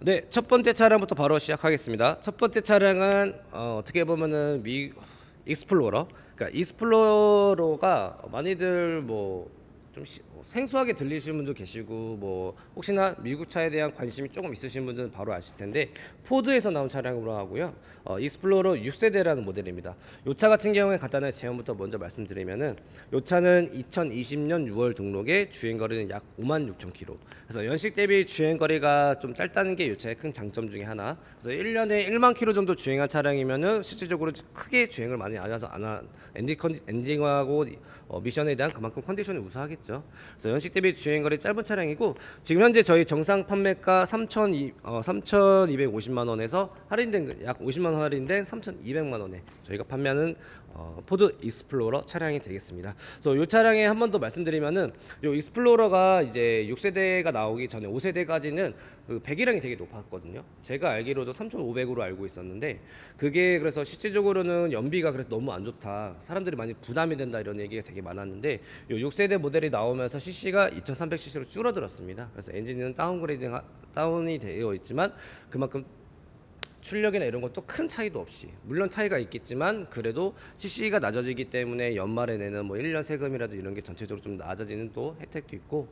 네, 첫 번째 차량부터 바로 시작하겠습니다. 첫 번째 차량은 어떻게 보면은 익스플로러. 그러니까 익스플로러가 많이들 뭐 좀 생소하게 들리시는 분도 계시고 뭐 혹시나 미국 차에 대한 관심이 조금 있으신 분들은 바로 아실 텐데 포드에서 나온 차량으로 하고요. 익스플로러 6세대라는 모델입니다. 이 차 같은 경우에 간단하게 제형부터 먼저 말씀드리면은 이 차는 2020년 6월 등록에 주행 거리는 약 56,000km. 그래서 연식 대비 주행 거리가 좀 짧다는 게 이 차의 큰 장점 중에 하나. 그래서 1년에 1만 킬로 정도 주행한 차량이면은 실질적으로 크게 주행을 많이 안 해서 엔딩하고 미션에 대한 그만큼 컨디션이 우수하겠죠. 그래서 연식 대비 주행 거리 짧은 차량이고 지금 현재 저희 정상 판매가 3,250만 원에서 할인된 약 50만 원 할인된 3,200만 원에 저희가 판매하는 포드 익스플로러 차량이 되겠습니다. 그래서 이 차량에 한 번 더 말씀드리면은 이 익스플로러가 이제 6세대가 나오기 전에 5세대까지는 그 배기량이 되게 높았거든요. 제가 알기로도 3,500으로 알고 있었는데 그게 그래서 실질적으로는 연비가 그래서 너무 안 좋다. 사람들이 많이 부담이 된다 이런 얘기가 되게 많았는데 이 6세대 모델이 나오면서 cc가 2,300cc로 줄어들었습니다. 그래서 엔진은 다운이 되어 있지만 그만큼 출력이나 이런 것도 큰 차이도 없이 물론 차이가 있겠지만 그래도 cc가 낮아지기 때문에 연말에 내는 뭐 1년 세금이라도 이런 게 전체적으로 좀 낮아지는 또 혜택도 있고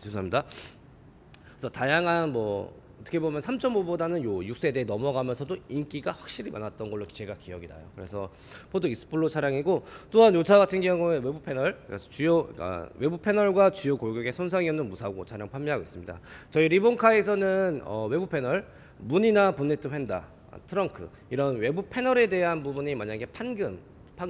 죄송합니다. 그래서 다양한 뭐 어떻게 보면 3.5보다는 요 6세대 넘어가면서도 인기가 확실히 많았던 걸로 제가 기억이 나요. 그래서 포드 익스플로 차량이고 또한 요 차 같은 경우에 외부 패널 그래서 외부 패널과 주요 골격에 손상이 없는 무사고 차량 판매하고 있습니다. 저희 리본카에서는 외부 패널 문이나 본네트 휀다 트렁크 이런 외부 패널에 대한 부분이 만약에 판금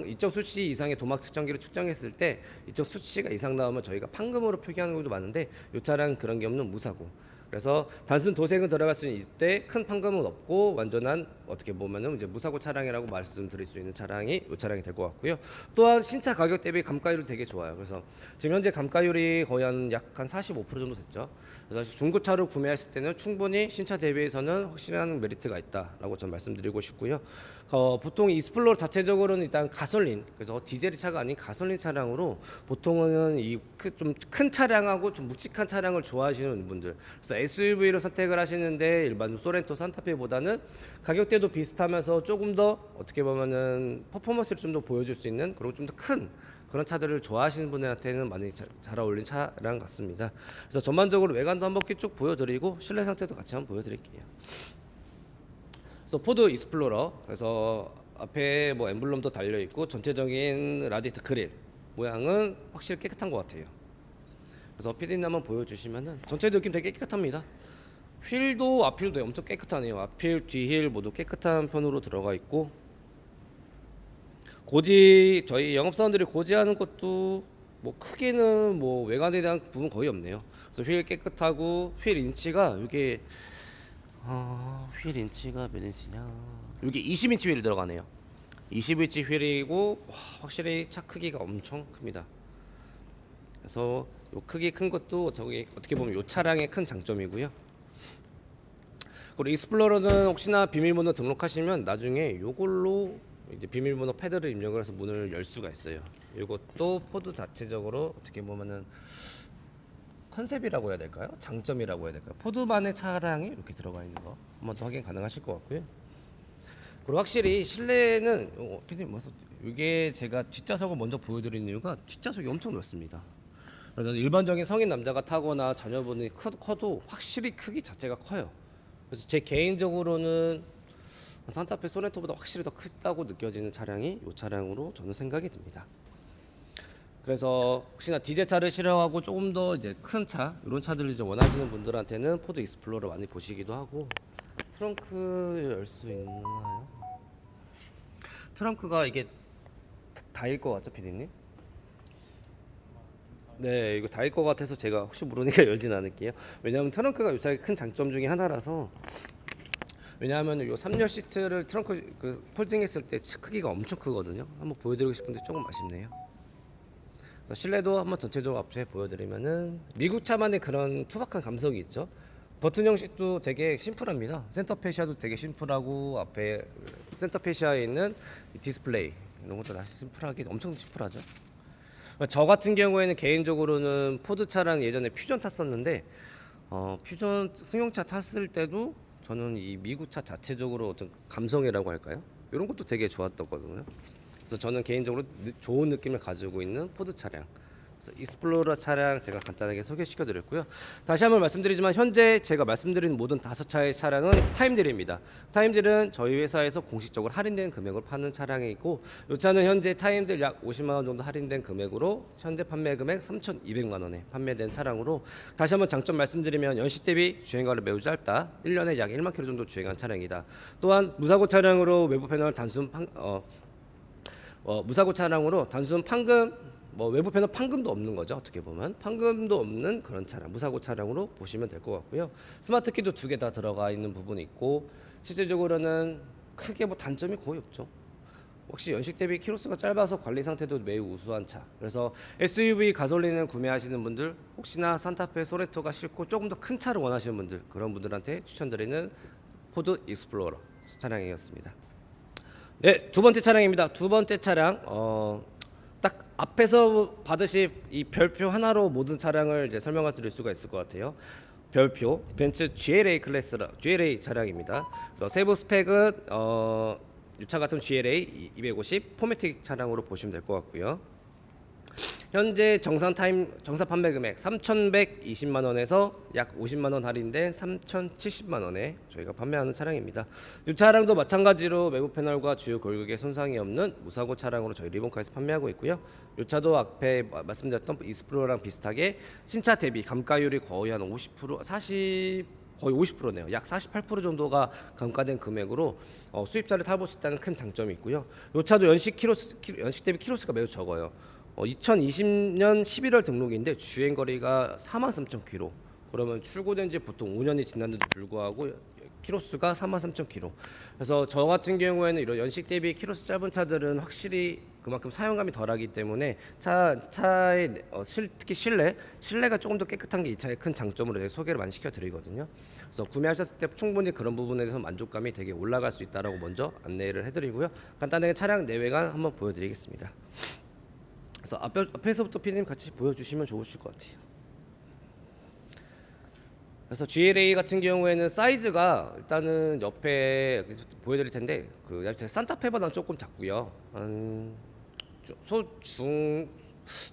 이쪽 수치 이상의 도막 측정기로 측정했을 때 이쪽 수치가 이상 나오면 저희가 판금으로 표기하는 경우도 많은데 이 차량 그런 게 없는 무사고 그래서 단순 도색은 들어갈 수 있대 큰 판금은 없고 완전한 어떻게 보면은 이제 무사고 차량이라고 말씀드릴 수 있는 차량이 이 차량이 될 것 같고요. 또한 신차 가격 대비 감가율이 되게 좋아요. 그래서 지금 현재 감가율이 거의 약 한 45% 정도 됐죠. 그래서 중고차를 구매하실 때는 충분히 신차 대비해서는 확실한 메리트가 있다라고 전 말씀드리고 싶고요. 보통 익스플로러 자체적으로는 일단 가솔린, 그래서 디젤 차가 아닌 가솔린 차량으로 보통은 이 좀 큰 차량하고 좀 묵직한 차량을 좋아하시는 분들, 그래서 SUV를 선택을 하시는데 일반 소렌토 산타페보다는 가격대도 비슷하면서 조금 더 어떻게 보면은 퍼포먼스를 좀 더 보여줄 수 있는 그리고 좀 더 큰 그런 차들을 좋아하시는 분들한테는 많이 잘 어울리는 차량 같습니다. 그래서 전반적으로 외관도 한 바퀴 쭉 보여드리고 실내 상태도 같이 한번 보여드릴게요. 그래서 포드 익스플로러 그래서 앞에 뭐 엠블럼도 달려 있고 전체적인 라디에이터 그릴 모양은 확실히 깨끗한 것 같아요. 그래서 피디님 한번 보여주시면은 전체 느낌 되게 깨끗합니다. 휠도 앞휠도 엄청 깨끗하네요. 앞휠, 뒤휠 모두 깨끗한 편으로 들어가 있고 저희 영업사원들이 고지하는 것도 뭐 크게는 뭐 외관에 대한 부분 거의 없네요. 그래서 휠 깨끗하고 휠 인치가 이게 휠 인치가 몇 인치냐? 이게 20인치 휠이 들어가네요. 20인치 휠이고 확실히 차 크기가 엄청 큽니다. 그래서 요 크기 큰 것도 저기 어떻게 보면 요 차량의 큰 장점이고요. 그리고 익스플로러는 혹시나 비밀번호 등록하시면 나중에 요걸로 이제 비밀번호 패드를 입력을 해서 문을 열 수가 있어요. 이것도 포드 자체적으로 어떻게 보면은 컨셉이라고 해야 될까요? 장점이라고 해야 될까요? 포드만의 차량이 이렇게 들어가 있는 거 한번 더 확인 가능하실 것 같고요. 그리고 확실히 실내는 피디님 뭐서 이게 제가 뒷좌석을 먼저 보여드리는 이유가 뒷좌석이 엄청 넓습니다. 그래서 일반적인 성인 남자가 타거나 자녀분이 커도 확실히 크기 자체가 커요. 그래서 제 개인적으로는 산타페 소렌토보다 확실히 더 크다고 느껴지는 차량이 이 차량으로 저는 생각이 듭니다. 그래서 혹시나 디젤차를 싫어하고 조금 더 이제 큰 차 이런 차들을 이제 원하시는 분들한테는 포드 익스플로러 많이 보시기도 하고 트렁크 열 수 있나요? 트렁크가 이게 다일 것 같죠, 피디님? 네, 이거 다일 것 같아서 제가 혹시 모르니까 열진 않을게요. 왜냐하면 트렁크가 이 차의 큰 장점 중에 하나라서 왜냐하면 요 3열 시트를 트렁크 그 폴딩했을 때 크기가 엄청 크거든요. 한번 보여드리고 싶은데 조금 아쉽네요. 실내도 한번 전체적으로 앞에 보여드리면은 미국 차만의 그런 투박한 감성이 있죠. 버튼 형식도 되게 심플합니다. 센터 페시아도 되게 심플하고 앞에 센터 페시아에 있는 디스플레이 이런 것도 다 심플하게 엄청 심플하죠. 저 같은 경우에는 개인적으로는 포드 차랑 예전에 퓨전 탔었는데 퓨전 승용차 탔을 때도 저는 이 미국차 자체적으로 어떤 감성이라고 할까요? 이런 것도 되게 좋았었거든요. 그래서 저는 개인적으로 좋은 느낌을 가지고 있는 포드 차량. 그래서 익스플로러 차량 제가 간단하게 소개시켜 드렸고요. 다시 한번 말씀드리지만 현재 제가 말씀드린 모든 5차의 차량은 타임딜입니다. 타임딜은 저희 회사에서 공식적으로 할인된 금액으로 파는 차량이고, 이 차는 현재 타임딜 약 50만 원 정도 할인된 금액으로 현재 판매 금액 3,200만 원에 판매된 차량으로, 다시 한번 장점 말씀드리면 연식 대비 주행거리 매우 짧다. 1년에 약 1만 킬로 정도 주행한 차량이다. 또한 무사고 차량으로 외부 패널 단순 무사고 차량으로 단순 판금 외부 패널 판금도 없는 거죠. 어떻게 보면 판금도 없는 그런 차량, 무사고 차량으로 보시면 될 것 같고요. 스마트 키도 2개 다 들어가 있는 부분이 있고, 실질적으로는 크게 단점이 거의 없죠. 혹시 연식 대비 키로수가 짧아서 관리 상태도 매우 우수한 차. 그래서 SUV 가솔린을 구매하시는 분들, 혹시나 산타페 소레토가 싫고 조금 더 큰 차를 원하시는 분들, 그런 분들한테 추천드리는 포드 익스플로러 차량이었습니다. 네, 두 번째 차량입니다. 두 번째 차량 딱 앞에서 받으실 이 별표 하나로 모든 차량을 이제 설명을 드릴 수가 있을 것 같아요. 별표 벤츠 GLA 차량입니다. 그래서 세부 스펙은 이 차 같은 GLA 250 포매틱 차량으로 보시면 될 것 같고요. 현재 정상 판매 금액 3,120만 원에서 약 50만 원 할인된 3,070만 원에 저희가 판매하는 차량입니다. 이 차량도 마찬가지로 외부 패널과 주요 골격에 손상이 없는 무사고 차량으로 저희 리본카에서 판매하고 있고요. 이 차도 앞에 말씀드렸던 익스플로러랑 비슷하게 신차 대비 감가율이 거의 한 50% 40 거의 50%네요. 약 48% 정도가 감가된 금액으로 수입자를 타볼 수 있다는 큰 장점이 있고요. 이 차도 연식 대비 키로수가 매우 적어요. 2020년 11월 등록인데 주행 거리가 43,000km. 그러면 출고된 지 보통 5년이 지났는데도 불구하고 키로수가 43,000km. 그래서 저 같은 경우에는 이런 연식 대비 키로수 짧은 차들은 확실히 그만큼 사용감이 덜하기 때문에 차의 특히 실내가 조금 더 깨끗한 게 이 차의 큰 장점으로 소개를 많이 시켜드리거든요. 그래서 구매하셨을 때 충분히 그런 부분에 대해서 만족감이 되게 올라갈 수 있다라고 먼저 안내를 해드리고요. 간단하게 차량 내외관 한번 보여드리겠습니다. 그래서 앞에서부터 피디님 같이 보여주시면 좋으실 것 같아요. 그래서 GLA 같은 경우에는 사이즈가 일단은 옆에 보여드릴 텐데 그 산타페보다는 조금 작고요.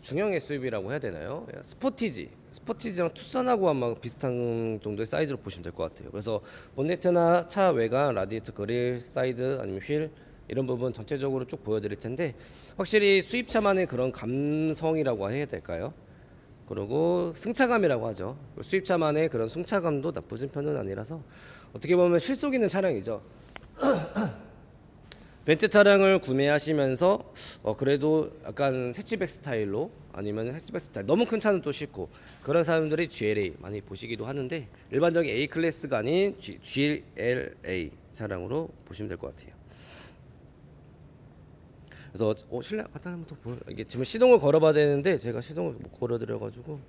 중형 SUV라고 해야 되나요? 스포티지랑 투싼하고 아마 비슷한 정도의 사이즈로 보시면 될 것 같아요. 그래서 본네트나 차 외관, 라디에이터 그릴, 사이드 아니면 휠 이런 부분 전체적으로 쭉 보여드릴 텐데 확실히 수입차만의 그런 감성이라고 해야 될까요? 그리고 승차감이라고 하죠. 수입차만의 그런 승차감도 나쁘진 편은 아니라서 어떻게 보면 실속 있는 차량이죠. 벤츠 차량을 구매하시면서 그래도 약간 해치백 스타일로 아니면 해치백 스타일 너무 큰 차는 또 싫고 그런 사람들이 GLA 많이 보시기도 하는데 일반적인 A 클래스가 아닌 GLA 차량으로 보시면 될 것 같아요. 그래서 실내 갖다 한번 더 보여. 이게 지금 시동을 걸어봐야 되는데 제가 시동을 못 걸어드려가지고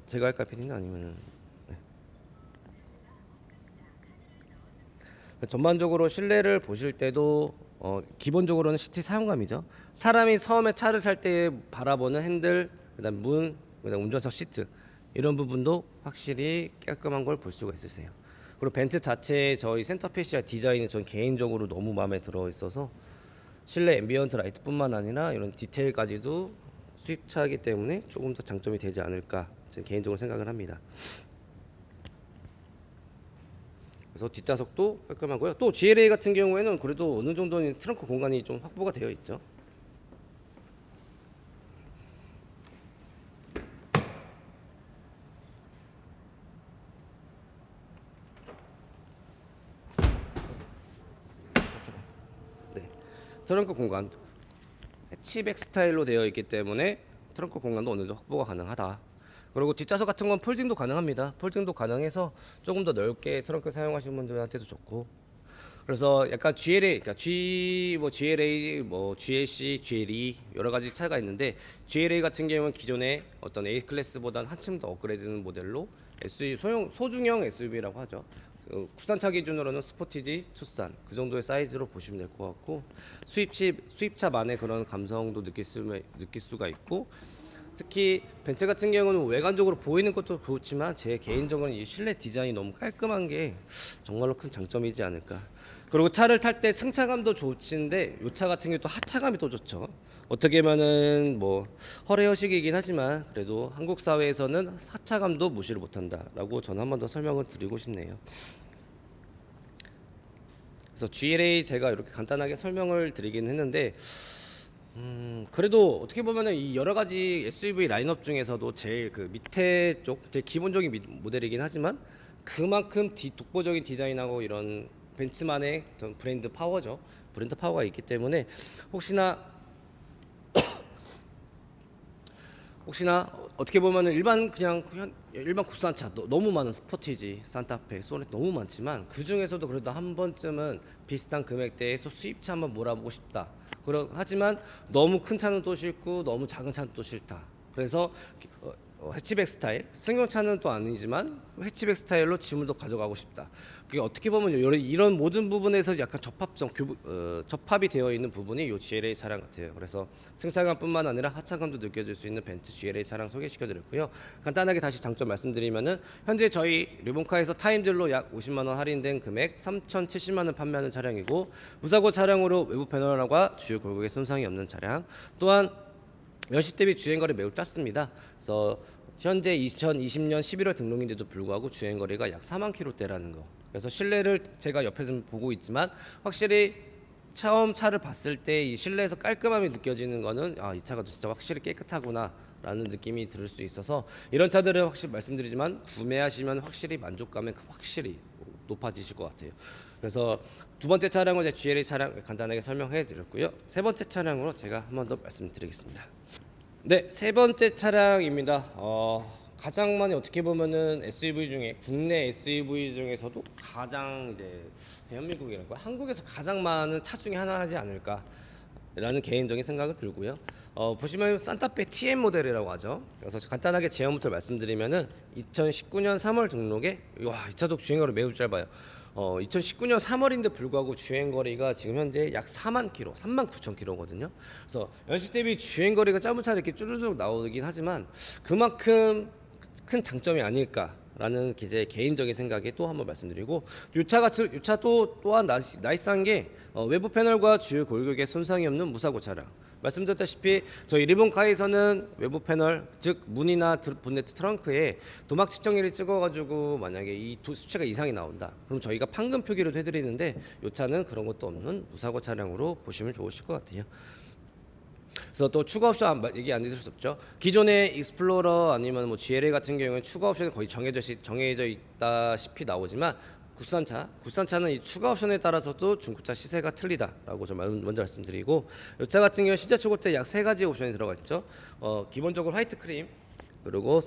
제가 할까 피디는 아니면은 네. 전반적으로 실내를 보실 때도 기본적으로는 시트 사용감이죠. 사람이 처음에 차를 살 때 바라보는 핸들, 그다음 문, 그다음 운전석 시트 이런 부분도 확실히 깔끔한 걸 볼 수가 있으세요. 그리고 벤츠 자체의 저희 센터페시아 디자인이 전 개인적으로 너무 마음에 들어 있어서 실내 앰비언트 라이트뿐만 아니라 이런 디테일까지도 수입차이기 때문에 조금 더 장점이 되지 않을까 저는 개인적으로 생각을 합니다. 그래서 뒷좌석도 깔끔하고요. 또 GLA 같은 경우에는 그래도 어느 정도는 트렁크 공간이 좀 확보가 되어 있죠. 네, 트렁크 공간 해치백 스타일로 되어 있기 때문에 트렁크 공간도 어느 정도 확보가 가능하다. 그리고 뒷좌석 같은 건 폴딩도 가능합니다. 폴딩도 가능해서 조금 더 넓게 트렁크 사용하시는 분들한테도 좋고. 그래서 약간 GLA, 그러니까 GLA, GLC, GLE 여러 가지 차가 있는데 GLA 같은 경우는 기존의 어떤 A 클래스보다는 한층 더 업그레이드된 모델로 SUV 소중형 SUV라고 하죠. 국산차 기준으로는 스포티지, 투싼 그 정도의 사이즈로 보시면 될 것 같고 수입차만의 그런 감성도 느낄 수가 있고 특히 벤츠 같은 경우는 외관적으로 보이는 것도 좋지만 제 개인적으로는 이 실내 디자인이 너무 깔끔한 게 정말로 큰 장점이지 않을까. 그리고 차를 탈 때 승차감도 좋은데 이 차 같은 경우 또 하차감이 또 좋죠. 어떻게 보면은 뭐 허례허식이긴 하지만 그래도 한국 사회에서는 하차감도 무시를 못한다라고 저는 한 번 더 설명을 드리고 싶네요. 그래서 GLA 제가 이렇게 간단하게 설명을 드리긴 했는데 그래도 어떻게 보면은 이 여러 가지 SUV 라인업 중에서도 제일 그 밑에 쪽 제일 기본적인 모델이긴 하지만 그만큼 독보적인 디자인하고 이런 벤츠만의 어떤 브랜드 파워죠. 브랜드 파워가 있기 때문에 혹시나 어떻게 보면은 그냥 일반 국산차 너무 많은 스포티지, 산타페, 소렌토 너무 많지만 그 중에서도 그래도 한 번쯤은 비슷한 금액대에서 수입차 한번 몰아보고 싶다. 하지만 너무 큰 차는 또 싫고 너무 작은 차는 또 싫다. 그래서 해치백 스타일, 승용차는 또 아니지만 해치백 스타일로 지문도 가져가고 싶다. 그게 어떻게 보면 이런 모든 부분에서 약간 접합이 되어 있는 부분이 이 GLA 차량 같아요. 그래서 승차감뿐만 아니라 하차감도 느껴질 수 있는 벤츠 GLA 차량 소개시켜드렸고요. 간단하게 다시 장점 말씀드리면은 현재 저희 리본카에서 타임딜로 약 50만 원 할인된 금액 3,070만 원 판매하는 차량이고 무사고 차량으로 외부 패널과 주요 골격에 손상이 없는 차량 또한 연식 대비 주행거리 매우 짧습니다. 그래서 현재 2020년 11월 등록인데도 불구하고 주행거리가 약 4만 킬로대라는 거. 그래서 실내를 제가 옆에서 보고 있지만 확실히 처음 차를 봤을 때 이 실내에서 깔끔함이 느껴지는 거는 이 차가 진짜 확실히 깨끗하구나 라는 느낌이 들을 수 있어서 이런 차들은 확실히 말씀드리지만 구매하시면 확실히 만족감이 확실히 높아지실 것 같아요. 그래서 두 번째 차량은 제 GLA 차량 간단하게 설명해 드렸고요. 세 번째 차량으로 제가 한 번 더 말씀드리겠습니다. 네, 세 번째 차량입니다. 가장 많이 어떻게 보면은 SUV 중에 국내 SUV 중에서도 가장 이제 대한민국이라고 한국에서 가장 많은 차 중에 하나지 않을까라는 개인적인 생각이 들고요. 보시면 산타페 TM 모델이라고 하죠. 그래서 간단하게 제형부터 말씀드리면은 2019년 3월 등록에 이 차도 주행거리 매우 짧아요. 2019년 3월인데 불구하고 주행거리가 지금 현재 약 4만 킬로, 3만 9천 킬로거든요. 그래서 연식 대비 주행거리가 짧은 차를 이렇게 쭈르륵 나오긴 하지만 그만큼 큰 장점이 아닐까라는 제 개인적인 생각에 또 한번 말씀드리고 이 차 또한 나이스한 게 외부 패널과 주요 골격에 손상이 없는 무사고 차량. 말씀드렸다시피 저희 리본카에서는 외부 패널 즉 문이나 본네트 트렁크에 도막 측정기를 찍어가지고 만약에 이 수치가 이상이 나온다 그럼 저희가 판금 표기를 해드리는데 이 차는 그런 것도 없는 무사고 차량으로 보시면 좋으실 것 같아요. 그래서 또 추가 옵션 얘기 안 드릴 수 없죠. 기존의 익스플로러 아니면 뭐 GLA 같은 경우는 추가 옵션이 거의 정해져 있다시피 나오지만 국산차는 이 추가 옵션에 따라서도 중고차 시세가 틀리다라고 좀 먼저 말씀드리고 이 차 같은 경우 시세 초고 때 약 세 가지 옵션이 들어가 있죠. 기본적으로 화이트 크림 그리고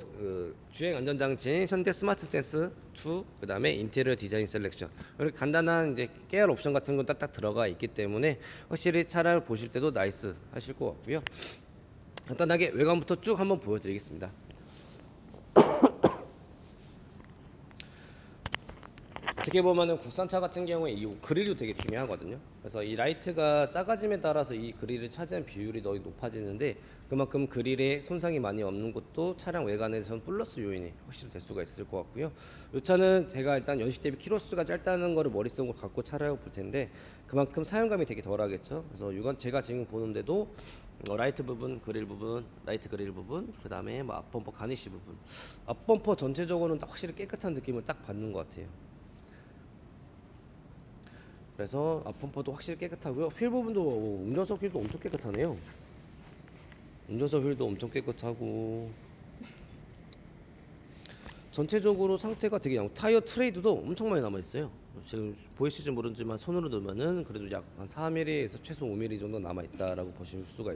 주행 안전장치인 현대 스마트 센스 2 그다음에 인테리어 디자인 셀렉션 이렇게 간단한 이제 깨알 옵션 같은 건 딱딱 들어가 있기 때문에 확실히 차를 보실 때도 나이스 하실 것 같고요. 간단하게 외관부터 쭉 한번 보여드리겠습니다. 어떻게 보면은 국산차 같은 경우에 이 그릴도 되게 중요하거든요. 그래서 이 라이트가 작아짐에 따라서 이 그릴을 차지한 비율이 더 높아지는데 그만큼 그릴에 손상이 많이 없는 것도 차량 외관에서는 플러스 요인이 확실히 될 수가 있을 것 같고요. 이 차는 제가 일단 연식 대비 키로수가 짧다는 거를 머릿속으로 갖고 차를 볼 텐데 그만큼 사용감이 되게 덜하겠죠. 그래서 이건 제가 지금 보는데도 라이트 부분, 라이트 그릴 부분, 그 다음에 뭐 앞범퍼 가니쉬 부분, 앞범퍼 전체적으로는 확실히 깨끗한 느낌을 딱 받는 것 같아요. 그래서 앞범퍼도 확실히 깨끗하고요. 휠 부분도 운전석 휠도 엄청 깨끗하네요. 운전석 휠도 엄청 깨끗하고 전체적으로 상태가 되게 타이어 트레이드도 엄청 많이 남아 있어요. 지금 보이실지 모르지만 손으로 넣으면은 그래도 약 한 4mm에서 최소 5mm 정도 남아 있다라고 보실 수가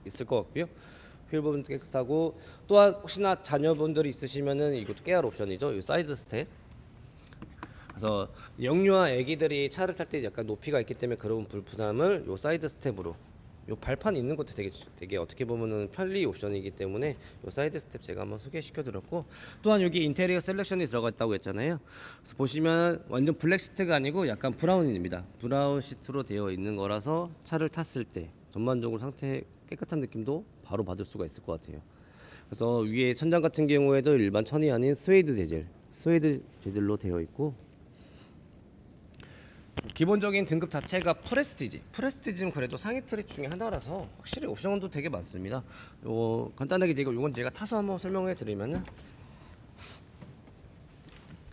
있을 것 같고요. 휠 부분도 깨끗하고 또한 혹시나 자녀분들이 있으시면은 이것도 깨알 옵션이죠. 이 사이드 스텝. 그래서 영유아 아기들이 차를 탈 때 약간 높이가 있기 때문에 그런 불편함을 요 사이드 스텝으로 요 발판 있는 것도 되게 어떻게 보면은 편리 옵션이기 때문에 요 사이드 스텝 제가 한번 소개시켜 드렸고 또한 여기 인테리어 셀렉션이 들어가 있다고 했잖아요. 그래서 보시면 완전 블랙 시트가 아니고 약간 브라운입니다. 브라운 시트로 되어 있는 거라서 차를 탔을 때 전반적으로 상태 깨끗한 느낌도 바로 받을 수가 있을 것 같아요. 그래서 위에 천장 같은 경우에도 일반 천이 아닌 스웨이드 재질로 되어 있고, 기본적인 등급 자체가 프레스티지는 그래도 상위 트랙 중에 하나라서 확실히 옵션도 되게 많습니다. 요 간단하게 이건 제가 타서 한번 설명해 드리면은,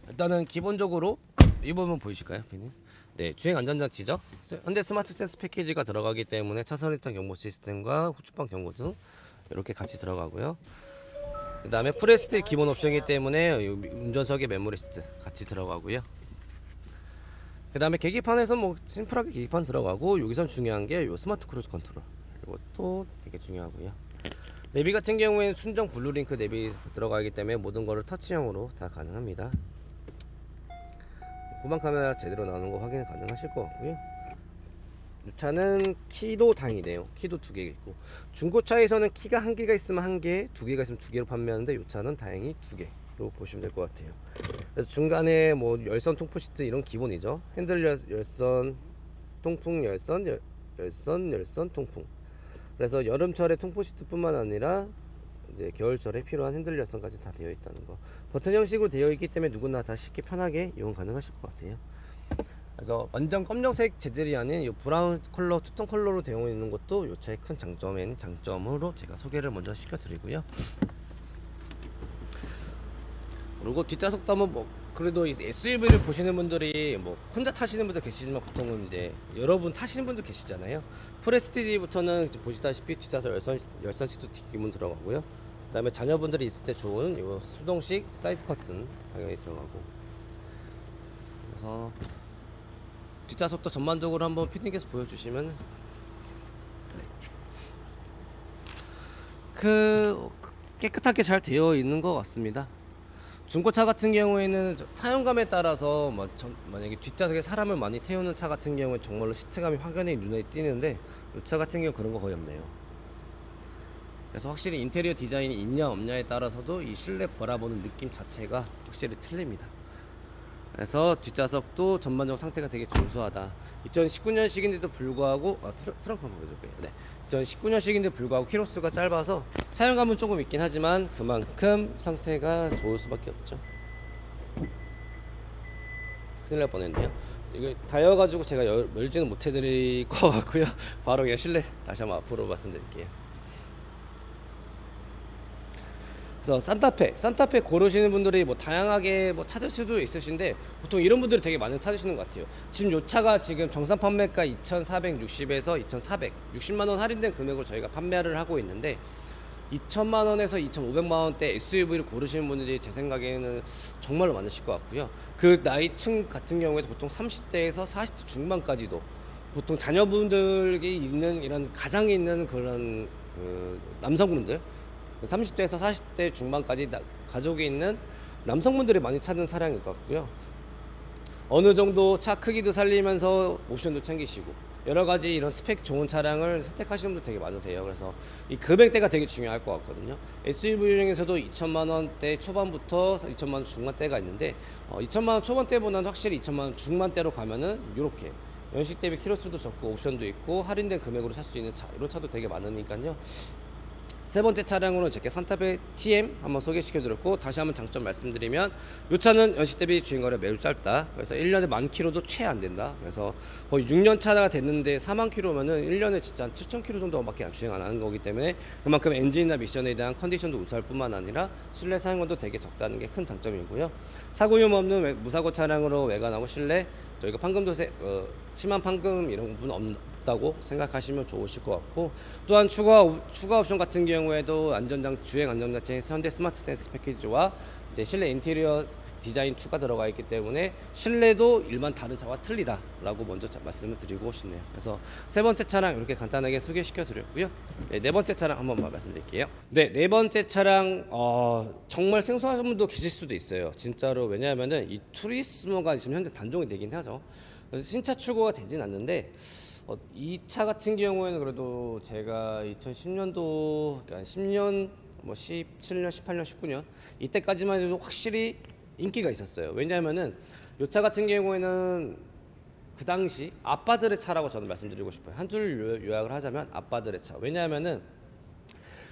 일단은 기본적으로 이 부분 보이실까요, 피님? 네, 주행 안전장치죠. 현대 스마트 센스 패키지가 들어가기 때문에 차선 이탈 경보 시스템과 후측방 경고 등 이렇게 같이 들어가고요. 그 다음에 프레스티 기본 옵션이기 때문에 운전석에 메모리스트 같이 들어가고요. 그 다음에 계기판에서 뭐 심플하게 계기판 들어가고, 여기선 중요한 게 요 스마트 크루즈 컨트롤, 이것도 되게 중요하고요. 내비 같은 경우에는 순정 블루링크 내비 들어가기 때문에 모든 거를 터치형으로 다 가능합니다. 후방 카메라 제대로 나오는 거 확인 가능하실 것 같고요. 이 차는 키도 다행이네요. 키도 2개 있고, 중고차에서는 키가 1개가 있으면 1개, 2개가 있으면 2개로 판매하는데 이 차는 다행히 2개로 보시면 될 것 같아요. 그래서 중간에 뭐 열선 통풍 시트 이런 기본이죠. 핸들 열선, 통풍 열선, 열선 통풍. 그래서 여름철에 통풍 시트뿐만 아니라 이제 겨울철에 필요한 핸들 열선까지 다 되어 있다는 거. 버튼 형식으로 되어 있기 때문에 누구나 다 쉽게 편하게 이용 가능하실 것 같아요. 그래서 완전 검정색 재질이 아닌 이 브라운 컬러, 투톤 컬러로 되어 있는 것도 이 차의 큰 장점으로 제가 소개를 먼저 시켜드리고요. 그리고 뒷좌석도 한번 뭐 그래도 이 SUV를 보시는 분들이 뭐 혼자 타시는 분들 계시지만 보통은 이제 여러분 타시는 분들 계시잖아요. 프레스티지부터는 보시다시피 뒷좌석 열선 시트 기본 들어가고요. 그다음에 자녀분들이 있을 때 좋은 이 수동식 사이드 커튼 당연히 들어가고. 그래서 뒷좌석도 전반적으로 한번 피팅해서 보여주시면, 깨끗하게 잘 되어 있는 것 같습니다. 중고차 같은 경우에는 사용감에 따라서 만약에 뒷좌석에 사람을 많이 태우는 차 같은 경우에 정말로 시트감이 확연히 눈에 띄는데, 이 차 같은 경우 그런 거 거의 없네요. 그래서 확실히 인테리어 디자인이 있냐 없냐에 따라서도 이 실내 바라보는 느낌 자체가 확실히 틀립니다. 그래서 뒷좌석도 전반적 상태가 되게 준수하다. 2019년식인데도 불구하고 트렁크 한번 보여줄게요. 네, 2019년식인데도 불구하고 키로수가 짧아서 사용감은 조금 있긴 하지만 그만큼 상태가 좋을 수밖에 없죠. 큰일 날 뻔했네요. 이거 다여가지고 제가 열지는 못해드릴 것 같고요. 바로 그냥 실내 다시 한번 앞으로 말씀드릴게요. 그래서 산타페 고르시는 분들이 뭐 다양하게 뭐 찾을 수도 있으신데, 보통 이런 분들이 되게 많이 찾으시는 것 같아요. 지금 요 차가 지금 정상 판매가 2,460에서 2,460만 원 할인된 금액으로 저희가 판매를 하고 있는데, 2천만 원에서 2,500만 원대 SUV를 고르시는 분들이 제 생각에는 정말로 많으실 것 같고요. 그 나이층 같은 경우에도 보통 30대에서 40대 중반까지도 보통 자녀분들이 있는 이런 가장이 있는 그런 남성분들, 30대에서 40대 중반까지 가족이 있는 남성분들이 많이 찾는 차량일 것 같고요. 어느 정도 차 크기도 살리면서 옵션도 챙기시고 여러 가지 이런 스펙 좋은 차량을 선택하시는 분들 되게 많으세요. 그래서 이 금액대가 되게 중요할 것 같거든요. SUV 중에서도 2천만 원대 초반부터 2천만 원 중반대가 있는데, 2천만 원 초반대보다는 확실히 2천만 원 중반대로 가면은 이렇게 연식 대비 키로수도 적고 옵션도 있고 할인된 금액으로 살 수 있는 차, 이런 차도 되게 많으니까요. 세 번째 차량으로는 제가 산타페 TM 한번 소개시켜드렸고, 다시 한번 장점 말씀드리면 이 차는 연식 대비 주행거리가 매우 짧다. 그래서 1년에 10,000km도 채 안 된다. 그래서 거의 6년 차가 됐는데 40,000km면은 1년에 진짜 한 7,000km 정도밖에 주행 안 하는 거기 때문에 그만큼 엔진이나 미션에 대한 컨디션도 우수할 뿐만 아니라 실내 사용감도 되게 적다는 게 큰 장점이고요. 사고 위험 없는 무사고 차량으로 외관하고 실내 저희가 판금도세 심한 판금 이런 부분 없다고 생각하시면 좋으실 것 같고, 또한 추가 옵션 같은 경우에도 주행 안전장치 현대 스마트 센스 패키지와 이제 실내 인테리어 디자인 2가 들어가 있기 때문에 실내도 일반 다른 차와 틀리다라고 먼저 말씀을 드리고 싶네요. 그래서 세 번째 차량 이렇게 간단하게 소개시켜 드렸고요. 네 번째 차량 한번 말씀드릴게요. 네 번째 차량 정말 생소하신 분도 계실 수도 있어요. 진짜로. 왜냐하면은 이 투리스모가 지금 현재 단종이 되긴 하죠. 신차 출고가 되진 않는데, 이 차 같은 경우에는 그래도 제가 2010년도, 그러니까 10년, 뭐 17년, 18년, 19년 이때까지만 해도 확실히 인기가 있었어요. 왜냐하면은 이 차 같은 경우에는 그 당시 아빠들의 차라고 저는 말씀드리고 싶어요. 한 줄 요약을 하자면 아빠들의 차. 왜냐하면은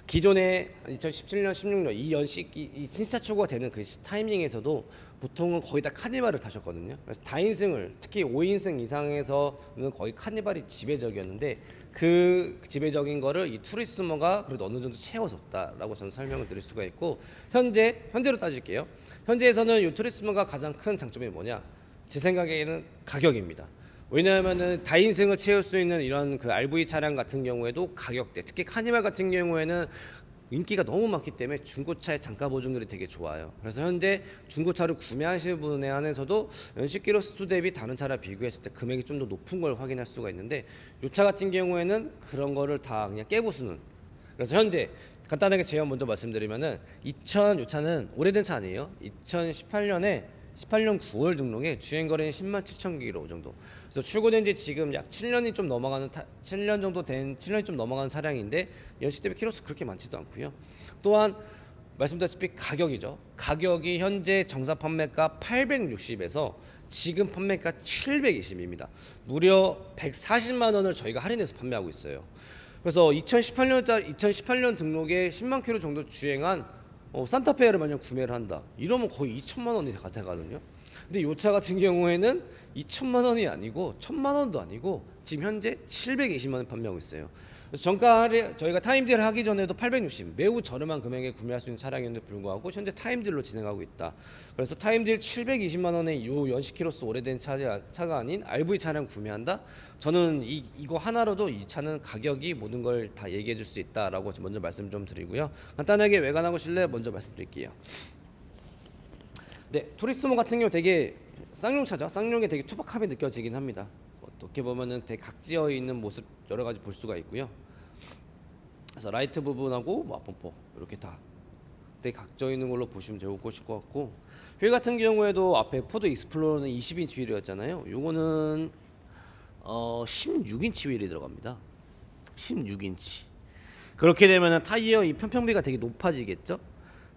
기존에 2017년, 16년 이 연식 이 신차 출고가 되는 그 타이밍에서도 보통은 거의 다 카니발을 타셨거든요. 그래서 다인승을 특히 5인승 이상에서는 거의 카니발이 지배적이었는데 그 지배적인 거를 이 투리스모가 그래도 어느 정도 채워줬다라고 저는 설명을 드릴 수가 있고 현재로 따질게요. 현재에서는 이 투리스모가 가장 큰 장점이 뭐냐? 제 생각에는 가격입니다. 왜냐하면은 다인승을 채울 수 있는 이런 그 RV 차량 같은 경우에도 가격대, 특히 카니발 같은 경우에는 인기가 너무 많기 때문에 중고차의 단가 보증률이 되게 좋아요. 그래서 현재 중고차를 구매하시는 분에 한해서도 연식 키로수 대비 다른 차랑 비교했을 때 금액이 좀 더 높은 걸 확인할 수가 있는데 이 차 같은 경우에는 그런 거를 다 그냥 깨부수는. 그래서 현재 간단하게 제가 먼저 말씀드리면은 이 차는 오래된 차 아니에요. 2018년 9월 등록에 주행 거리는 10만 7천 킬로 정도. 그래서 출고된 지 지금 약 7년이 좀 넘어가는 7년이 좀 넘어가는 차량인데 연식 대비 키로수 그렇게 많지도 않고요. 또한 말씀드렸다시피 가격이죠. 가격이 현재 정사 판매가 860에서 지금 판매가 720입니다. 무려 140만 원을 저희가 할인해서 판매하고 있어요. 그래서 2018년 등록에 10만 킬로 정도 주행한 산타페를 만약 구매를 한다. 이러면 거의 2천만 원이 같아가거든요. 근데 이 차 같은 경우에는 2천만 원이 아니고 1천만 원도 아니고 지금 현재 720만 원 판매하고 있어요. 그래서 정가 할인 저희가 타임딜을 하기 전에도 860 매우 저렴한 금액에 구매할 수 있는 차량인데 불구하고 현재 타임딜로 진행하고 있다. 그래서 타임딜 720만 원의 요 연식 키로수 오래된 차가 아닌 RV 차량 구매한다. 저는 이거 하나로도 이 차는 가격이 모든 걸 다 얘기해 줄 수 있다라고 먼저 말씀 좀 드리고요. 간단하게 외관하고 실내 먼저 말씀드릴게요. 네, 투리스모 같은 경우 되게 쌍용차죠. 쌍용에 되게 투박함이 느껴지긴 합니다. 어떻게 보면은 되게 각지어 있는 모습 여러 가지 볼 수가 있고요. 그래서 라이트 부분하고 앞범퍼 이렇게 다 되게 각져 있는 걸로 보시면 되고 것 같고 휠 같은 경우에도 앞에 포드 익스플로러는 20인치 휠이었잖아요. 요거는 16인치 휠이 들어갑니다. 16인치. 그렇게 되면은 타이어 이 편평비가 되게 높아지겠죠?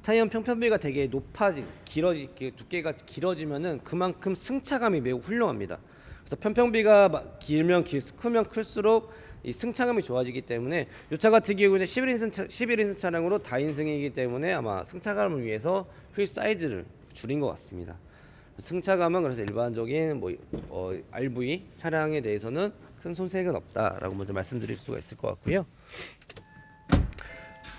타이어 편평비가 되게 두께가 길어지면은 그만큼 승차감이 매우 훌륭합니다. 그래서 편평비가 길면 크면 클수록 이 승차감이 좋아지기 때문에 이 차 같은 경우는 11인승 차량으로 다인승이기 때문에 아마 승차감을 위해서 휠 사이즈를 줄인 것 같습니다. 승차감은 그래서 일반적인 RV 차량에 대해서는 큰 손색은 없다라고 먼저 말씀드릴 수가 있을 것 같고요.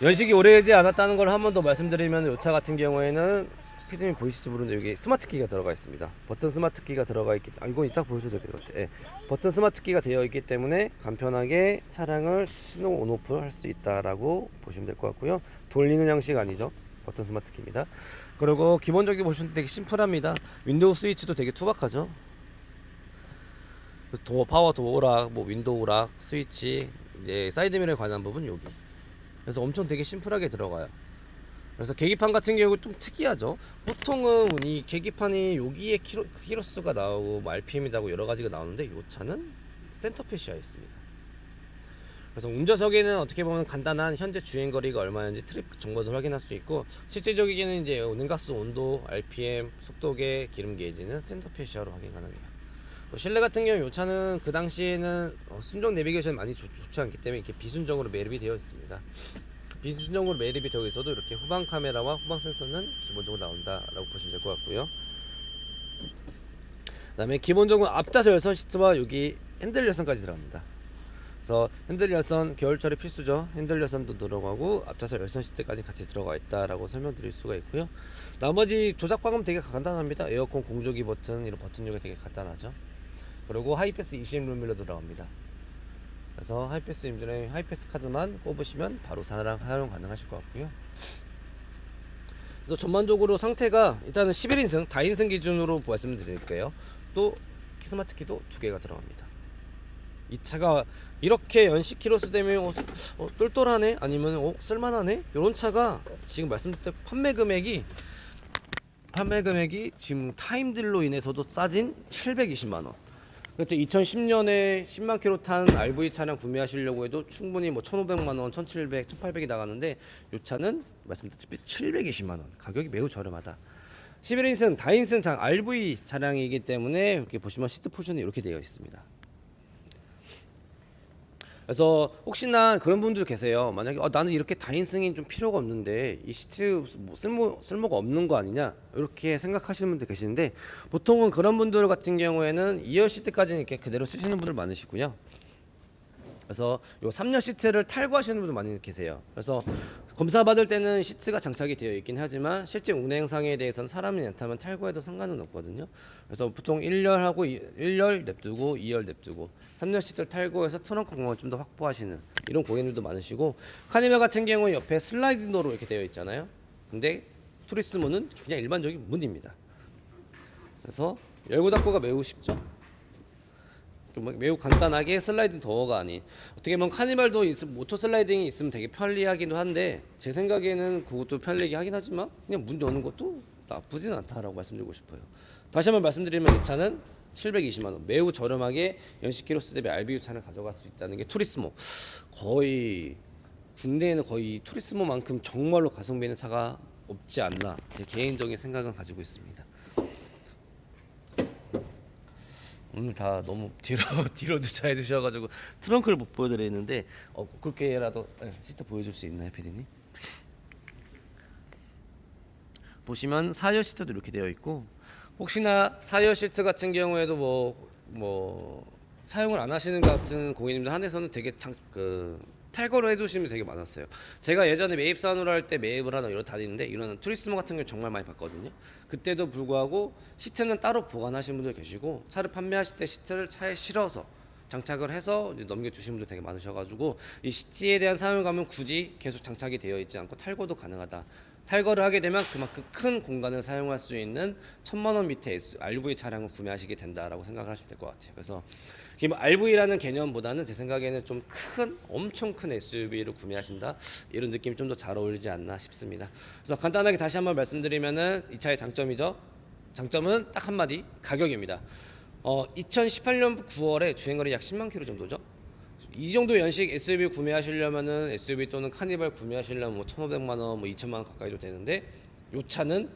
연식이 오래되지 않았다는 걸 한 번 더 말씀드리면 이 차 같은 경우에는 피디님 보이실지 모르는데 여기 스마트 키가 들어가 있습니다. 버튼 스마트 키가 들어가 있기 이건 이따 보여줘도 될 것 같아요. 예. 버튼 스마트 키가 되어 있기 때문에 간편하게 차량을 신호 온오프 할 수 있다라고 보시면 될 것 같고요. 돌리는 형식 아니죠. 버튼 스마트 키입니다. 그리고 기본적으로 보시면 되게 심플합니다. 윈도우 스위치도 되게 투박하죠. 파워 도어락, 윈도우 락, 스위치, 이제 사이드미러에 관한 부분 여기. 그래서 엄청 되게 심플하게 들어가요. 그래서 계기판 같은 경우 좀 특이하죠. 보통은 이 계기판이 여기에 키로수가 나오고 RPM이 나오고 여러 가지가 나오는데 이 차는 센터페시아에 있습니다. 그래서 운전석에는 어떻게 보면 간단한 현재 주행거리가 얼마인지 트립 정보도 확인할 수 있고 실제적이게는 이제 냉각수 온도, RPM, 속도계, 기름 게이지는 센터페시아로 확인 가능해요. 실내 같은 경우 이 차는 그 당시에는 순정 내비게이션 많이 좋지 않기 때문에 이렇게 비순정으로 매립이 되어 있습니다. 비순정으로 매립이 되어 있어도 이렇게 후방 카메라와 후방 센서는 기본적으로 나온다라고 보시면 될 것 같고요. 그다음에 기본적으로 앞좌석 열선 시트와 여기 핸들 열선까지 들어갑니다. 그래서 핸들 열선 겨울철에 필수죠. 핸들 열선도 들어가고 앞좌석 열선 시트까지 같이 들어가 있다라고 설명드릴 수가 있고요. 나머지 조작 방법은 되게 간단합니다. 에어컨 공조기 버튼 이런 버튼류가 되게 간단하죠. 그리고 하이패스 20mm 들어갑니다. 그래서 하이패스 임전에 하이패스 카드만 꼽으시면 바로 사용 가능하실 것 같고요. 그래서 전반적으로 상태가 일단은 11인승 다인승 기준으로 말씀드릴게요. 또 스마트 키도 2개가 들어갑니다. 이 차가 이렇게 연식 키로수 되면 똘똘하네 아니면 쓸만하네 이런 차가 지금 말씀드린 판매 금액이 지금 타임딜로 인해서도 싸진 720만 원. 그렇죠. 2010년에 10만 킬로 탄 RV 차량 구매하시려고 해도 충분히 1,500만 원, 1,700, 1,800이 나가는데 이 차는 말씀드렸다시피 720만 원. 가격이 매우 저렴하다. 11인승 다인승 RV 차량이기 때문에 이렇게 보시면 시트 포션이 이렇게 되어 있습니다. 그래서 혹시나 그런 분들 계세요. 만약에 나는 이렇게 다인승이 좀 필요가 없는데 이 시트 뭐 쓸모가 없는 거 아니냐 이렇게 생각하시는 분들 계시는데 보통은 그런 분들 같은 경우에는 2열 시트까지는 이렇게 그대로 쓰시는 분들 많으시고요. 그래서 요 3열 시트를 탈거하시는 분들 많이 계세요. 그래서 검사 받을 때는 시트가 장착이 되어 있긴 하지만 실제 운행상에 대해서는 사람이 나타나면 탈거해도 상관은 없거든요. 그래서 보통 1열하고 1열 냅두고 2열 냅두고 3열 시트를 탈거해서 트렁크 공간을 좀 더 확보하시는 이런 고객님들도 많으시고, 카니발 같은 경우는 옆에 슬라이딩 도어로 이렇게 되어 있잖아요. 근데 투리스모는 그냥 일반적인 문입니다. 그래서 열고 닫고가 매우 쉽죠. 매우 간단하게 슬라이딩 도어가 아닌, 어떻게 보면 카니발도 모터 슬라이딩이 있으면 되게 편리하기도 한데 제 생각에는 그것도 편리하게 하긴 하지만 그냥 문 여는 것도 나쁘진 않다라고 말씀드리고 싶어요. 다시 한번 말씀드리면 이 차는 720만 원, 매우 저렴하게 연식 키로수 대비 RBU 차를 가져갈 수 있다는 게 투리스모, 거의 국내에는 거의 투리스모만큼 정말로 가성비 있는 차가 없지 않나, 제 개인적인 생각은 가지고 있습니다. 오늘 다 너무 뒤로 주차해 주셔가지고 트렁크를 못 보여드리는데 그렇게라도 시트 보여줄 수 있나요, 피디님? 보시면 4열 시트도 이렇게 되어 있고, 혹시나 4열 시트 같은 경우에도 뭐 사용을 안 하시는 것 같은 고객님들 한해서는 되게 탈거를 해두시면 되게 많았어요. 제가 예전에 매입 사원으로 할 때 매입을 하나 이런 다니는데 이런 투리스모 같은 경우 정말 많이 봤거든요. 그때도 불구하고 시트는 따로 보관하시는 분들 계시고, 차를 판매하실 때 시트를 차에 실어서 장착을 해서 이제 넘겨주시는 분들 되게 많으셔가지고, 이 시트에 대한 사용감은 굳이 계속 장착이 되어 있지 않고 탈거도 가능하다. 탈거를 하게 되면 그만큼 큰 공간을 사용할 수 있는 1000만 원 밑에 RV 차량을 구매하시게 된다라고 생각을 하시면 될 것 같아요. 그래서 RV라는 개념보다는 제 생각에는 좀 엄청 큰 SUV를 구매하신다, 이런 느낌이 좀 더 잘 어울리지 않나 싶습니다. 그래서 간단하게 다시 한번 말씀드리면은 이 차의 장점이죠. 장점은 딱 한마디, 가격입니다. 2018년 9월에 주행거리 약 10만 킬로 정도죠. 이 정도 연식 SUV 구매하시려면은 SUV 또는 카니발 구매하시려면 뭐 1,500만 원, 뭐 2천만 원 가까이도 되는데, 이 차는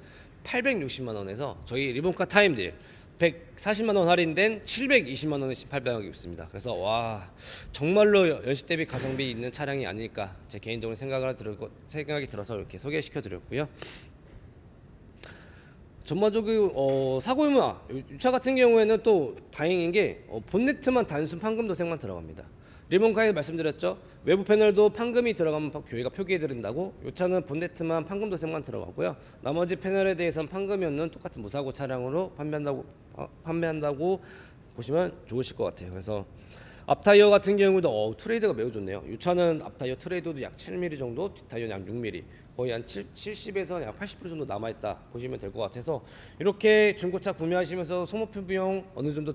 860만 원에서 저희 리본카 타임딜 140만 원 할인된 720만 원에 발매하고 있습니다. 그래서 와, 정말로 연식 대비 가성비 있는 차량이 아닐까, 제 개인적으로 생각이 들어서 이렇게 소개시켜 드렸고요. 전반적으로 사고 유무, 이 차 같은 경우에는 또 다행인 게 본네트만 단순 판금 도색만 들어갑니다. 리본카에 말씀드렸죠. 외부 패널도 판금이 들어가면 교회가 표기해 드린다고. 이 차는 본네트만 판금 도색만 들어가고요. 나머지 패널에 대해서는 판금이 없는 똑같은 무사고 차량으로 판매한다고 보시면 좋으실 것 같아요. 그래서 앞타이어 같은 경우도 트레이드가 매우 좋네요. 이 차는 앞타이어 트레이드도 약 7mm 정도, 뒷타이어는 약 6mm, 거의 한 70에서 약 80% 정도 남아있다 보시면 될 것 같아서, 이렇게 중고차 구매하시면서 소모품 비용 어느 정도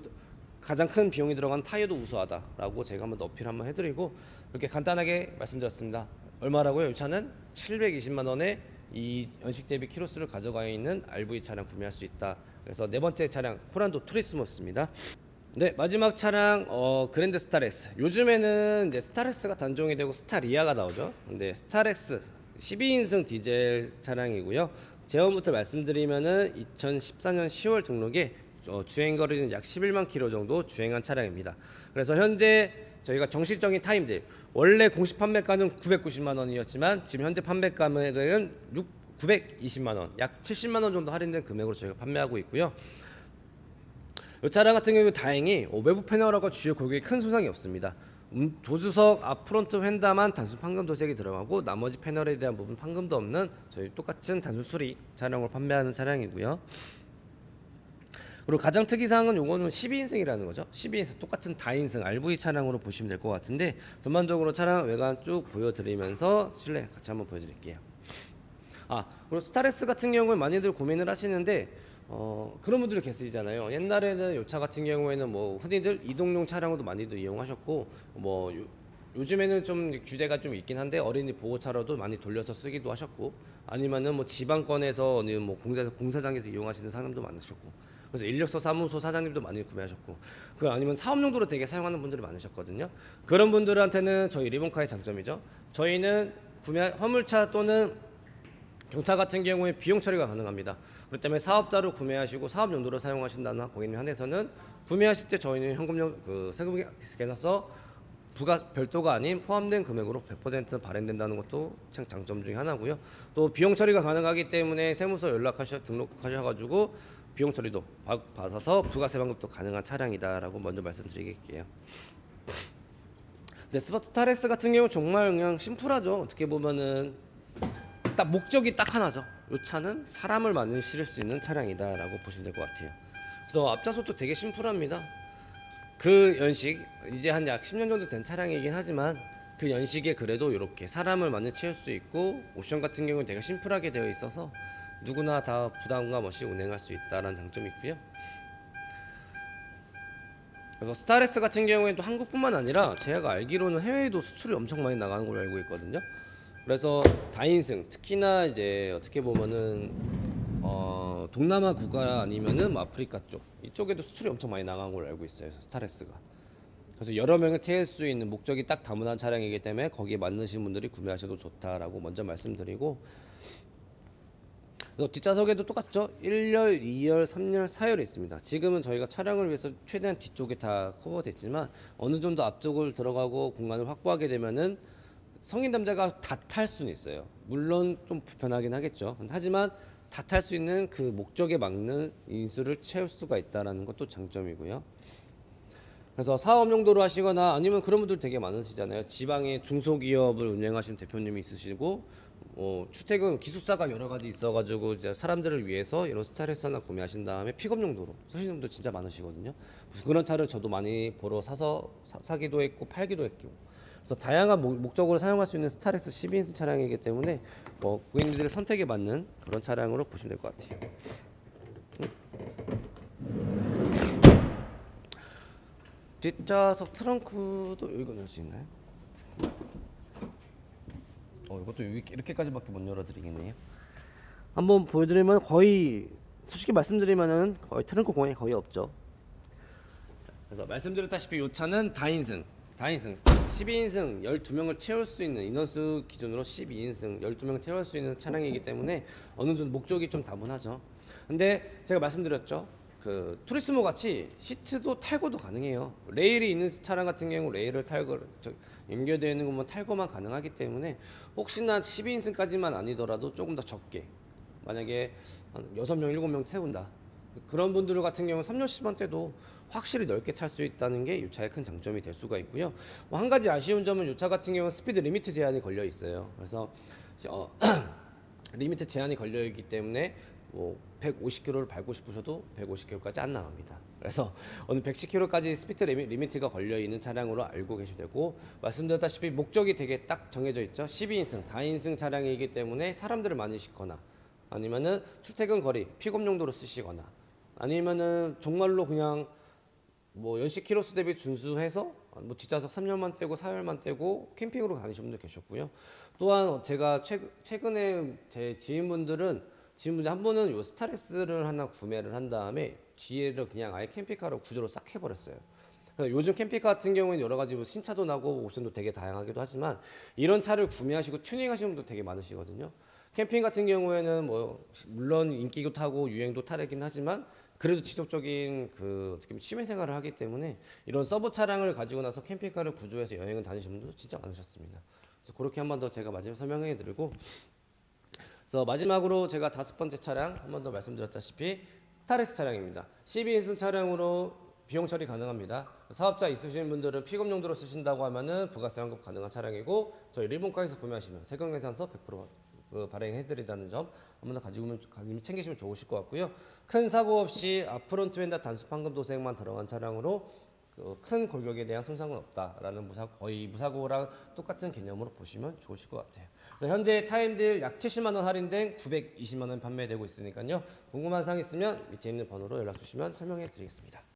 가장 큰 비용이 들어간 타이어도 우수하다라고 제가 한번 어필 한번 해드리고, 이렇게 간단하게 말씀드렸습니다. 얼마라고요? 이 차는 720만 원에 이 연식 대비 키로수를 가져가 있는 RV 차량 구매할 수 있다. 그래서 네 번째 차량 코란도 투리스모스입니다. 네, 마지막 차량 그랜드 스타렉스. 요즘에는 이제 스타렉스가 단종이 되고 스타리아가 나오죠. 근데 스타렉스 12인승 디젤 차량이고요. 제원부터 말씀드리면은 2014년 10월 등록에 주행거리는 약 11만 킬로 정도 주행한 차량입니다. 그래서 현재 저희가 정식적인 타임딜, 원래 공식 판매가는 990만 원이었지만 지금 현재 판매 금액은 920만 원, 약 70만 원 정도 할인된 금액으로 저희가 판매하고 있고요. 이 차량 같은 경우 다행히 외부 패널하고 주요 골격에 큰 손상이 없습니다. 조수석 앞프론트 휀다만 단순 판금 도색이 들어가고 나머지 패널에 대한 부분 판금도 없는 저희 똑같은 단순 수리 차량으로 판매하는 차량이고요. 그리고 가장 특이사항은 요거는 12인승이라는 거죠. 12인승 똑같은 다인승 RV 차량으로 보시면 될 것 같은데, 전반적으로 차량 외관 쭉 보여드리면서 실내 같이 한번 보여드릴게요. 그리고 스타렉스 같은 경우는 많이들 고민을 하시는데 그런 분들이 계시잖아요. 옛날에는 이 차 같은 경우에는 뭐 흔히들 이동용 차량으로도 많이들 이용하셨고, 요즘에는 좀 규제가 좀 있긴 한데 어린이 보호차로도 많이 돌려서 쓰기도 하셨고, 아니면은 뭐 지방권에서 뭐 공사장에서 이용하시는 사람도 많으셨고, 그래서 인력서 사무소 사장님도 많이 구매하셨고, 아니면 사업용도로 되게 사용하는 분들이 많으셨거든요. 그런 분들한테는 저희 리본카의 장점이죠. 저희는 화물차 또는 경차 같은 경우에 비용 처리가 가능합니다. 그렇기 때문에 사업자로 구매하시고 사업 용도로 사용하신다는 고객님 한해서는 구매하실 때 저희는 현금용 세금 계산서 부가 별도가 아닌 포함된 금액으로 100% 발행된다는 것도 참 장점 중에 하나고요. 또 비용 처리가 가능하기 때문에 세무서 등록하셔가지고 비용 처리도 받아서 부가세 반급도 가능한 차량이다라고 먼저 말씀드리겠게요. 근데 스타렉스 같은 경우 정말 그냥 심플하죠. 어떻게 보면은 딱 목적이 딱 하나죠. 이 차는 사람을 많이 실을 수 있는 차량이다라고 보시면 될 것 같아요. 그래서 앞좌석도 되게 심플합니다. 그 연식 이제 한 약 10년 정도 된 차량이긴 하지만 그 연식에 그래도 이렇게 사람을 많이 채울 수 있고 옵션 같은 경우는 되게 심플하게 되어 있어서 누구나 다 부담감 없이 운행할 수 있다는 장점이 있고요. 그래서 스타렉스 같은 경우에도 한국뿐만 아니라 제가 알기로는 해외에도 수출이 엄청 많이 나가는 걸로 알고 있거든요. 그래서 다인승 특히나 이제 어떻게 보면은 동남아 국가 아니면은 아프리카 쪽 이쪽에도 수출이 엄청 많이 나간 걸로 알고 있어요. 스타렉스가. 그래서 여러 명을 태울 수 있는 목적이 딱 다문화 차량이기 때문에 거기에 맞으신 분들이 구매하셔도 좋다라고 먼저 말씀드리고, 그래서 뒷좌석에도 똑같죠. 1열, 2열, 3열, 4열이 있습니다. 지금은 저희가 촬영을 위해서 최대한 뒤쪽에 다 커버됐지만 어느 정도 앞쪽을 들어가고 공간을 확보하게 되면은 성인 남자가 다 탈 수는 있어요. 물론 좀 불편하긴 하겠죠. 하지만 다 탈 수 있는 그 목적에 맞는 인수를 채울 수가 있다라는 것도 장점이고요. 그래서 사업 용도로 하시거나 아니면 그런 분들 되게 많으시잖아요. 지방에 중소기업을 운영하시는 대표님이 있으시고 주택은 기숙사가 여러 가지 있어가지고 이제 사람들을 위해서 이런 스타렉스 하나 구매하신 다음에 픽업 용도로 쓰시는 분들 진짜 많으시거든요. 그런 차를 저도 많이 보러 사서 사기도 했고 팔기도 했고. 그래서 다양한 목적으로 사용할 수 있는 스타렉스 12인승 차량이기 때문에 고객님들의 선택에 맞는 그런 차량으로 보시면 될 것 같아요. 뒷좌석 트렁크도 여기가 넣을 수 있나요? 이것도 이렇게까지밖에 못 열어드리겠네요. 한번 보여드리면 거의 솔직히 말씀드리면은 거의 트렁크 공간이 거의 없죠. 그래서 말씀드렸다시피 이 차는 다인승 12인승 12명을 채울 수 있는 인원수 기준으로 12인승 12명 채울 수 있는 차량이기 때문에 어느 정도 목적이 좀 다분하죠. 근데 제가 말씀드렸죠. 그 투리스모 같이 시트도 탈거도 가능해요. 레일이 있는 차량 같은 경우 레일을 연결되어 있는 것만 탈거만 가능하기 때문에 혹시나 12인승까지만 아니더라도 조금 더 적게 만약에 한 6명 7명 태운다 그런 분들 같은 경우 3열 시간대도 확실히 넓게 탈 수 있다는 게 이 차의 큰 장점이 될 수가 있고요. 한 가지 아쉬운 점은 이 차 같은 경우 스피드 리미트 제한이 걸려 있어요. 그래서 리미트 제한이 걸려 있기 때문에 150km를 밟고 싶으셔도 150km까지 안 나갑니다. 그래서 어느 110km까지 스피드 리미트가 걸려 있는 차량으로 알고 계시면 되고, 말씀드렸다시피 목적이 되게 딱 정해져 있죠. 12인승, 다인승 차량이기 때문에 사람들을 많이 싣거나 아니면은 출퇴근 거리, 픽업 용도로 쓰시거나 아니면은 정말로 그냥 연식 키로수 대비 준수해서 뒷좌석 3열만 떼고 4열만 떼고 캠핑으로 다니시는 분들 계셨고요. 또한 제가 최근에 제 지인분들 한 분은 요 스타렉스를 하나 구매를 한 다음에 뒤에를 그냥 아예 캠핑카로 구조로 싹 해버렸어요. 요즘 캠핑카 같은 경우는 여러 가지 신차도 나고 옵션도 되게 다양하기도 하지만 이런 차를 구매하시고 튜닝하시는 분도 되게 많으시거든요. 캠핑 같은 경우에는 물론 인기도 타고 유행도 타긴 하지만 그래도 지속적인 어떻게 보면 취미 생활을 하기 때문에 이런 서브 차량을 가지고 나서 캠핑카를 구조해서 여행을 다니시는 분도 진짜 많으셨습니다. 그래서 그렇게 한 번 더 제가 마지막 설명해 드리고, 그래서 마지막으로 제가 5번째 차량 한 번 더 말씀드렸다시피 스타렉스 차량입니다. 12인승 차량으로 비용 처리 가능합니다. 사업자 있으신 분들은 픽업 용도로 쓰신다고 하면은 부가세 환급 가능한 차량이고, 저희 리본가에서 구매하시면 세금 계산서 100% 발행해드린다는 점 한번 더 가지고 챙기시면 좋으실 것 같고요. 큰 사고 없이 앞프론트 휀다 단수 판금 도색만 들어간 차량으로 큰 골격에 대한 손상은 없다라는 거의 무사고랑 똑같은 개념으로 보시면 좋으실 것 같아요. 그래서 현재 타임딜 약 70만 원 할인된 920만 원 판매되고 있으니까요. 궁금한 사항 있으면 밑에 있는 번호로 연락 주시면 설명해 드리겠습니다.